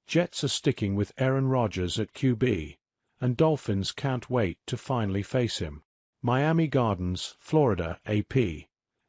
Jets are sticking with Aaron Rodgers at QB, and Dolphins can't wait to finally face him. Miami Gardens, Florida, AP.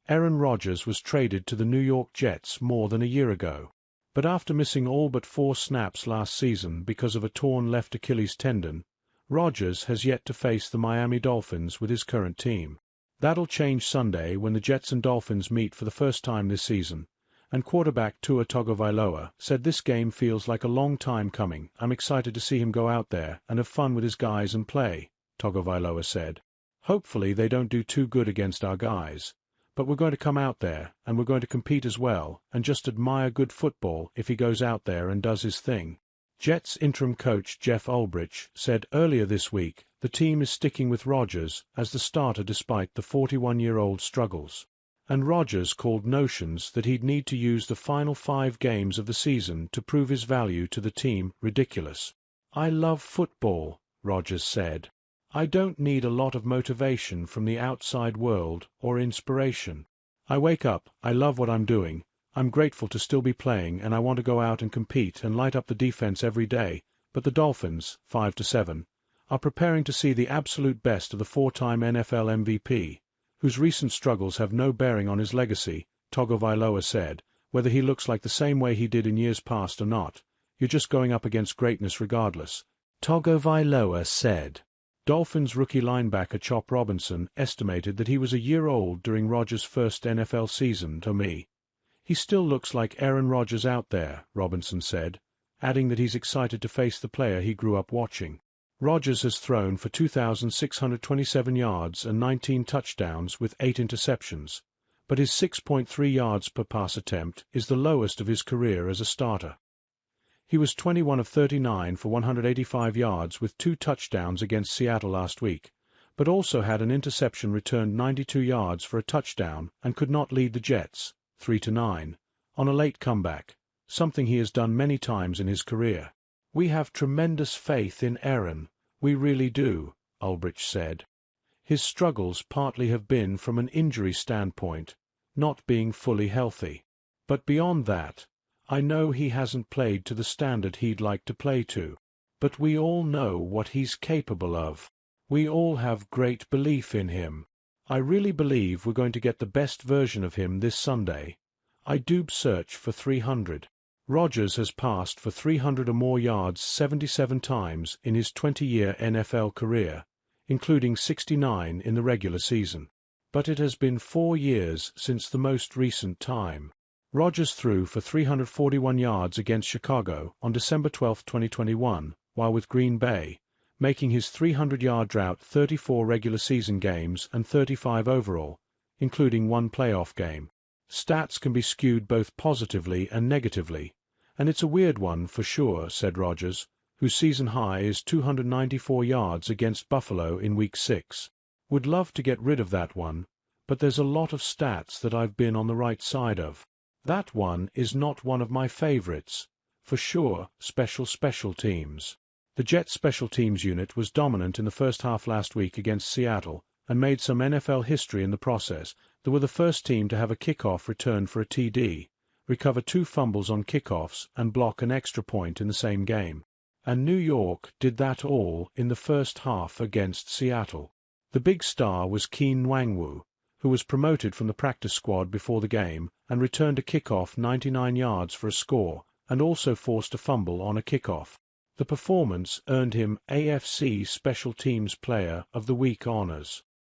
Aaron Rodgers was traded to the New York Jets more than a year ago. But after missing all but 4 snaps last season because of a torn left Achilles tendon, Rodgers has yet to face the Miami Dolphins with his current team. That'll change Sunday when the Jets and Dolphins meet for the first time this season, and quarterback Tua Tagovailoa said this game feels like a long time coming. I'm excited to see him go out there and have fun with his guys and play, Tagovailoa said. Hopefully they don't do too good against our guys, but we're going to come out there and we're going to compete as well and just admire good football if he goes out there and does his thing. Jets interim coach Jeff Ulbrich said earlier this week the team is sticking with Rodgers as the starter despite the 41-year-old struggles. And Rodgers called notions that he'd need to use the final 5 games of the season to prove his value to the team ridiculous. I love football, Rodgers said. I don't need a lot of motivation from the outside world or inspiration. I wake up, I love what I'm doing, I'm grateful to still be playing and I want to go out and compete and light up the defense every day, but the Dolphins, 5-7, are preparing to see the absolute best of the 4-time NFL MVP. Whose recent struggles have no bearing on his legacy, Tagovailoa said. Whether he looks like the same way he did in years past or not, you're just going up against greatness regardless, Tagovailoa said. Dolphins rookie linebacker Chop Robinson estimated that he was a year old during Rodgers' first NFL season. To me, he still looks like Aaron Rodgers out there, Robinson said, adding that he's excited to face the player he grew up watching. Rodgers has thrown for 2,627 yards and 19 touchdowns with 8 interceptions, but his 6.3 yards per pass attempt is the lowest of his career as a starter. He was 21 of 39 for 185 yards with 2 touchdowns against Seattle last week, but also had an interception returned 92 yards for a touchdown and could not lead the Jets, 3-9, on a late comeback, something he has done many times in his career. We have tremendous faith in Aaron, we really do, Ulbrich said. His struggles partly have been from an injury standpoint, not being fully healthy. But beyond that, I know he hasn't played to the standard he'd like to play to. But we all know what he's capable of. We all have great belief in him. I really believe we're going to get the best version of him this Sunday. I do search for 300. Rodgers has passed for 300 or more yards 77 times in his 20-year NFL career, including 69 in the regular season. But it has been 4 years since the most recent time. Rodgers threw for 341 yards against Chicago on December 12, 2021, while with Green Bay, making his 300-yard drought 34 regular season games and 35 overall, including 1 playoff game. Stats can be skewed both positively and negatively, and it's a weird one for sure, said Rodgers, whose season high is 294 yards against Buffalo in Week 6. Would love to get rid of that one, but there's a lot of stats that I've been on the right side of. That one is not one of my favorites. For sure, special teams. The Jets' special teams unit was dominant in the first half last week against Seattle and made some NFL history in the process. They were the first team to have a kickoff return for a TD, recover 2 fumbles on kickoffs and block an extra point in the same game. And New York did that all in the first half against Seattle. The big star was Keen Nwangwu, who was promoted from the practice squad before the game and returned a kickoff 99 yards for a score and also forced a fumble on a kickoff. The performance earned him AFC Special Teams Player of the Week honors.